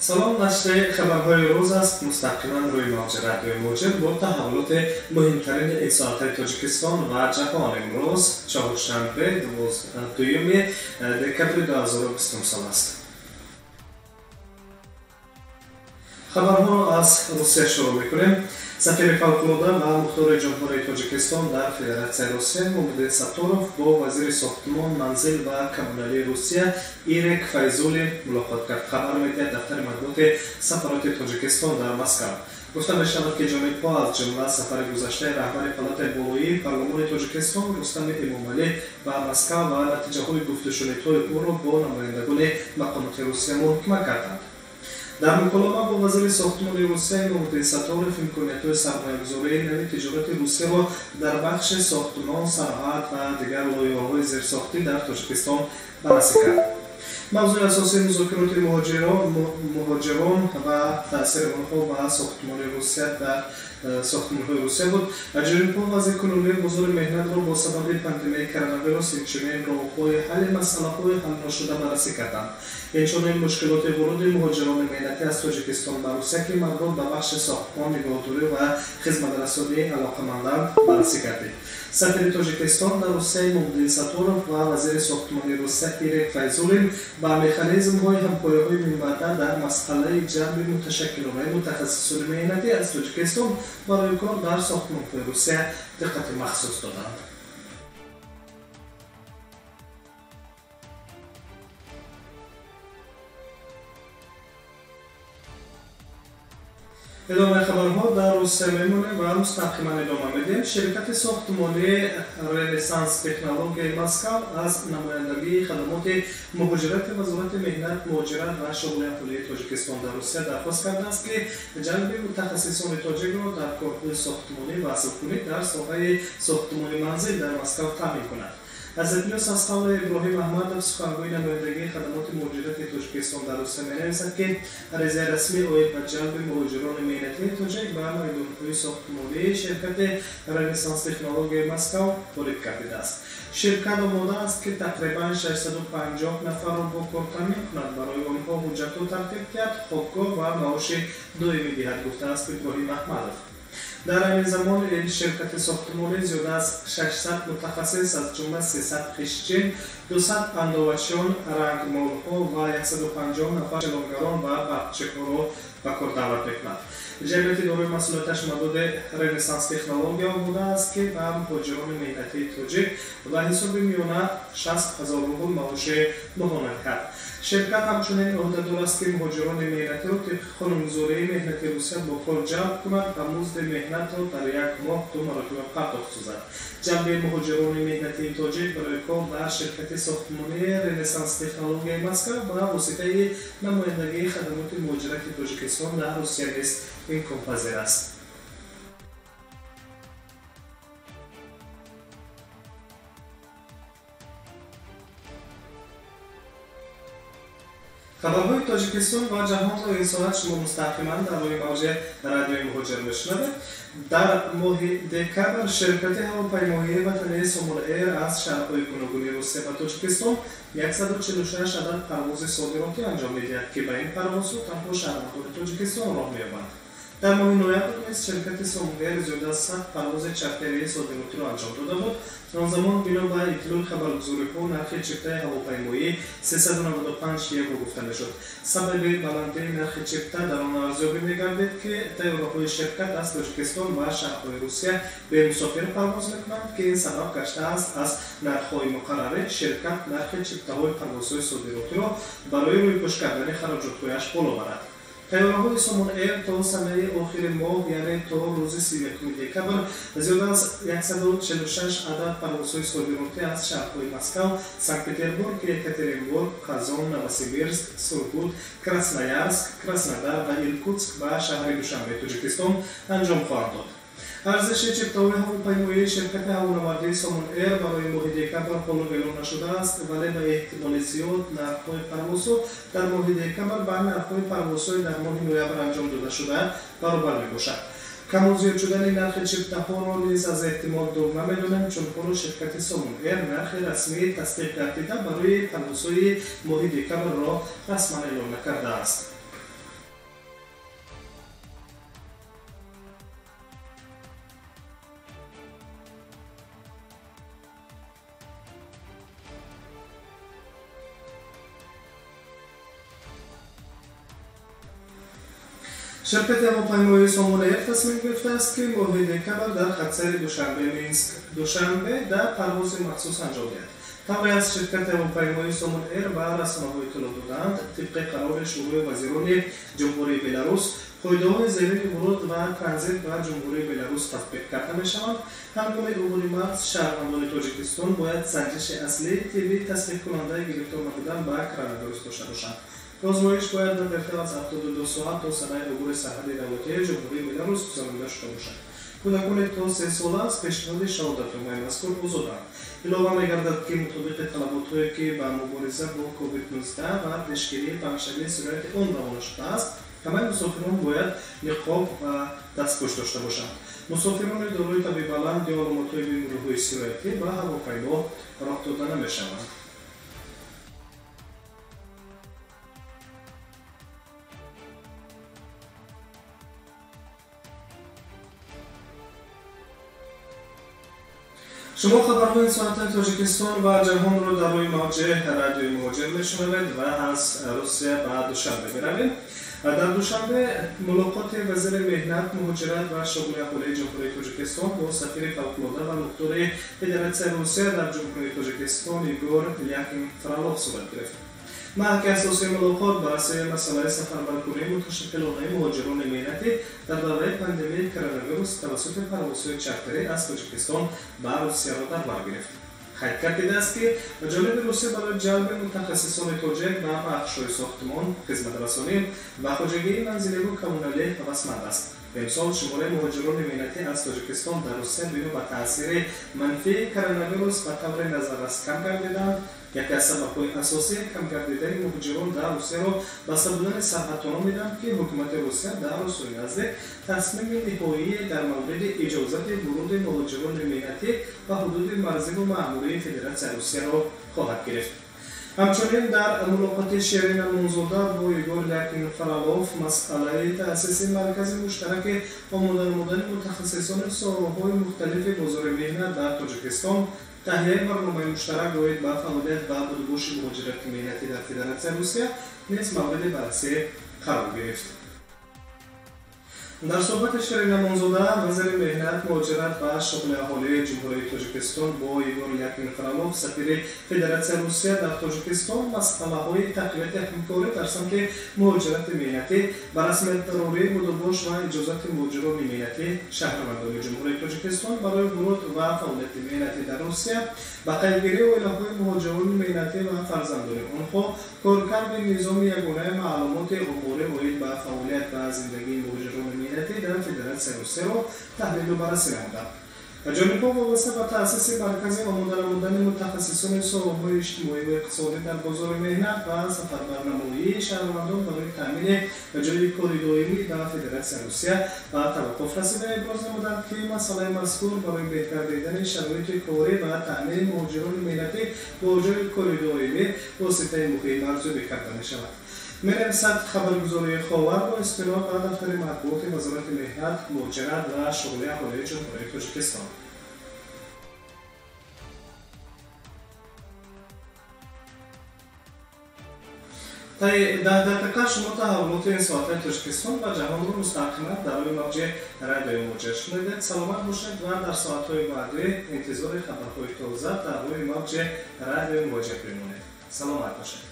سلام، نشر خبرهای روز است. مستقیما روی موج رادیوی موجب با تحولات مهمترین این ساعت تاجیکستان و جهان امروز چهارشنبه دوم دکبر 2020 سال است. خبرها را از روسیه شروع میکنیم. سفیر فوق‌العاده و مختار جمهوری تاجیکستان در فدراسیون روسیه محمد ساتوروف با وزیر ساختمان، منزل و کمونالی روسیه ایرک فیزولی ملاقات کرد. خبر می‌دهد دفتر مطبوعات سفارت تاجیکستان در مسکو گفته می‌شود که جانب‌ها از جمله سفر گذشته رهبر پالات بالایی پارلمان تاجیکستان رستم امامعلی به مسکو و نتیجه‌های گفت‌وشنیدهای او را با نمایندگان مقامات روسیه محاکمه کردند. در مکالمه با وزیر ساختمان روسیه محمد ساتوروف امکانیت‌های سرمایه‌گذاری نوی تجارت روسیه را در بخش ساختمان، صنعت و دیگر لایحه‌های زیرساختی در تاجیکستان بررسی کرد. موضوع اساسی مذاکرات مهاجران و تأثیر آنها و ساختمان روسیه در ساختمان‌های روسیه بود. جانب‌ها وضع کنونی بازار مهنت را با سبب پاندمی کرونا ویروس همچنین راه‌های حل مسئله‌های حل نشده بررسی کردند. همچنین مشکلات ورود مهاجران مهنتی از تاجیکستان به روسیه که مربوط به بخش ساختمان، نگهداری و خدمت‌رسانی علاقه‌مندان بررسی کردند. سفیر تاجیکستان در روسیه محمد ساتوروف و وزیر ساختمان روسیه ایرک فیزولی با مکانیزم‌های همکاری‌های منبعث در مسئله جمع متشکلانه متخصصان مهنتی از تاجیکستان برای کار در ساختمان‌های روسیه دقت مخصوص دادند. ادامه خبرها در روسیه میمونه و مستقیما ادامه میدیم. شرکت ساختمانی رنسانس تکنولوژی مسکو از نمایندگی خدمات مهاجرت وزارت مهنت، مهاجرت و شغل اهالی تاجیکستان در روسیه درخواست کرده است که جلب متخصصان تاجیک را در کارهای ساختمانی وصل کنید در ساحه ساختمان منزل در مسکو تامین کند. از اطلاع از قول ابراهیم احمد سخنگوی نمایندگی خدمات مهاجرت تاجیکستان در روسیه می‌نویسد که عریضه رسمی آید به جلب مهاجران مهنتی تاجیک به میدان‌های ساختمانی شرکت رنسانس تکنولوژی مسکو وارد کرده است. شرکت آماده است که تقریبا 650 نفر را با کار تامین کند. برای آنها حجت را ترتیب کرد، خوابگاه و معاش دائمی دهد، گفته است ابراهیم احمد. در این زمان این شرکت ساختمانی زیاده از 600 متخصص از جمله 300 خشچین، 200 اندوهچیان، رنگمال‌ها و 150 نفر چلانگران و بخچه‌ها را به کار دعوت می‌کند. جمعیت دارای مسئولیتش محدود رنسانس تکنولوژی آماده است که به مهاجران مهنتی تاجیک و حساب میانه 60,000 روبل معاش ماهانه دهد. شرکت همچنین عهده‌دار است که مهاجران مهنتی را طبق قانون‌گذاری مهنتی روسیه با کار جلب کند و مزد مهنت را در یک ماه 2 مرتبه پرداخت سازد. جلب مهاجران مهنتی تاجیک برای کار در شرکت ساختمانی رنسانس تکنولوژی مسکو با واسطه نمایندگی خدمات مهاجرت تاجیکستان در روسیه نیز امکان‌پذیر است. خبرهای تاجیکستان و جهان را این ساعت شما مستقیما در روی موج رادیوی مهاجر میشنوید. در ماه دکبر شرکت هواپیمایی وطنی سومون ایر از شهرهای گوناگون روسیه و تاجیکستان 146 عدد پرواز صادراتی انجام می‌دهد که به این پروازها تنها شهروندان تاجیکستان راه می‌یابند. در ماه نوامبر نیز شرکت سومون ایر زیاده از 100 پرواز چارتری صادراتی را انجام داده بود. آن زمان بنا به اطلاع خبرگزاری‌ها نرخ چپتای هواپیمایی 395 یورو گفته می‌شد. سبب بلندی نرخ چپتا در آن ارزیابی می‌گردد که طیاره‌های شرکت از تاجیکستان و شهرهای روسیه به مسافر پرواز می‌کنند که این سبب گشته است از نرخ‌های مقرره شرکت نرخ چپتاهای پروازهای صادراتی را برای رویپوش کردن خراجات‌هایش بالا برد. طیاره‌های سومون ایر تا سمه آخر ماه یعنی تا روز 31 دکبر زیاده از 146 عدد پروازهای صادراتی از شهرهای مسکو، سنت پترزبورگ، یکاترینبورگ، کازان، نووسیبیرسک، سورگوت، کراسنویارسک، کراسنودار و ایرکوتسک و شهر دوشنبه تاجیکستان انجام خواهد داد. ارزش چپتاهای هواپیمایی شرکت هوانوردی سومون ایر برای ماه دکبر حالا اعلام نشده است، ولی به احتمال زیاد نرخ‌های پروازها در ماه دکبر با نرخ‌های پروازهای در ماه نوامبر انجام داده شده برابر میباشد. کم و زیاد شدن نرخ چپتاها را نیز از احتمال دور نمی‌دانیم، چون خود شرکت سومون ایر نرخ رسمی تصدیق گردیده برای پروازهای ماه دکبر را رسما اعلام نکرده است. شرکت هواپیمایی سامون ایر تصمیم گرفته است که ماه دکامبر در خطسیر دوشنبه مینسک دوشنبه در پرواز مخصوص انجام دهد. طبعا از شرکت هواپیمایی سامون ایر به رسانه‌های اطلاع دادند طبق قرار شورای وزیران جمهوری بلاروس قاعده‌های ضروری ورود و ترانزیت به جمهوری بلاروس تطبیق کرده می‌شوند. هنگام عبور مغز شهروندان تاجیکستان باید سنجش اصلی طبی تصدیق کننده گرفتار نبودن به کرونا داشته باشند. آزمایش باید در ارتباط از 72 ساعت تا سنه عبور سرحدی دولتی جمهوری بلاروس گزارنده شده باشد. کودکان تا 3 ساله از پیشنهاد شهادتنامه مذکور آزادند. علاوه می‌گردد که مطابق طلبات‌هایی که به مبارزه با کووید 19 و پیشگیری پنجشنبه صورت آن روانه شده است، همه مسافران باید نقاب و دستپوش داشته باشند. مسافران دارای تب بلند یا علامت‌های بیماری‌های سیرایتی به هواپیما راه داده نمی‌شوند. شما خبرهای این ساعت تاجیکستان و جهان را در روی موجه رادیوی مهاجر میشنوید و از روسیه به دوشنبه میروید. در دوشنبه ملاقات وزیر مهنت، مهاجرت و شغل اهالی جمهوری تاجیکستان با سفیر فوق‌العاده و نقطه‌ای فدراسیون روسیه در جمهوری تاجیکستان ایگور لیاکین فرالوف صورت گرفت. محک اساسی ملاقات بررسی مسئله سفربرکنی متشکلانه مهاجران مهنتی در دوره پاندمی کرونا ویروس توسط پروازهای چارتری از تاجیکستان به روسیه را در بر گرفت. خیلی کرده است که جانب روسیه برای جلب متخصصان تاجیک به بخش‌های ساختمان، خدمت رسانی و خواجگی منزلی و کمونالی رسمند است. به مثال شماره مهاجران مهنتی از تاجیکستان در روسیه بنا به تاثیر منفی کرونا ویروس به طور نظررس کم گردیدند. یکی از سبب‌های اساسی کم گردیدن مهاجران در روسیه را به سبودن سرحدها می‌دانند که حکومت روسیه در روزهای نزدیک تصمیم نهایی در مورد اجازت ورود مهاجران مهنتی و حدود مرزی و معمولی فدراسیون روسیه را خواهد گرفت. همچنین در ملاقات شیرین منزوده با ایگور لیاکین فرالوف مسئله تأسیس مرکز مشترک آماده متخصصان ساحه‌های مختلف بازار مهنت در تاجیکستان، تهیه برنامه مشترک باید با فعالیت و بدوبوش مهاجرت مهنتی در فدراسیون روسیه نیز مورد بررسی قرار گرفت. در صحبت شیرین منزوده وزیر مهنت، مهاجرت و شغل اهالی جمهوری تاجیکستان با ایگور لیاکین فرالوف سفیر فدراسیون روسیه در تاجیکستان مسئله‌های تقویت همکاری در سمت مهاجرت مهنتی، به رسمیت ضروری بدوبوش و اجازت مهاجران مهنتی شهروندان جمهوری تاجیکستان برای ورود و فعالیت مهنتی در روسیه و پیگیری و علاقه مهاجران مهنتی و فرزندان آنها، کارکرد نظام یگانه معلومات عمومی باید به فعالیت و زندگی مهاجران مهنتی در فدراسیون روسیه را تحلیل و بررسی نمودند. جانب‌ها وابسته به تأسیس مرکز آماده نمودن متخصصان ساحه‌های اجتماعی و اقتصادی در بازار مهنت و سفربرنمایی شهروندان برای تأمین جای کاری دائمی در فدراسیون روسیه و توقف رسیده ابراز نمودند که مسئله مذکور برای بهتر دیدن شرایط کاری و تأمین مهاجران مهنتی با جای کاری دائمی واسطه مقیم ارزیابی کرده می‌شود. می‌نویسد خبرگزاری خاور با استناد به دفتر مطبوعات وزارت مهنت، مهاجرت و شغل اهالی جمهوری تاجیکستان. تا 10 دقیقه شما تحولات این ساعت تاجیکستان و جهان رو مستقیما در روی موج رادیوی مهاجر شنیدید. سلامت باشید و در ساعت‌های بعدی انتظار خبرهای تازه در روی موج رادیوی مهاجر بمانید. سلامت باشید.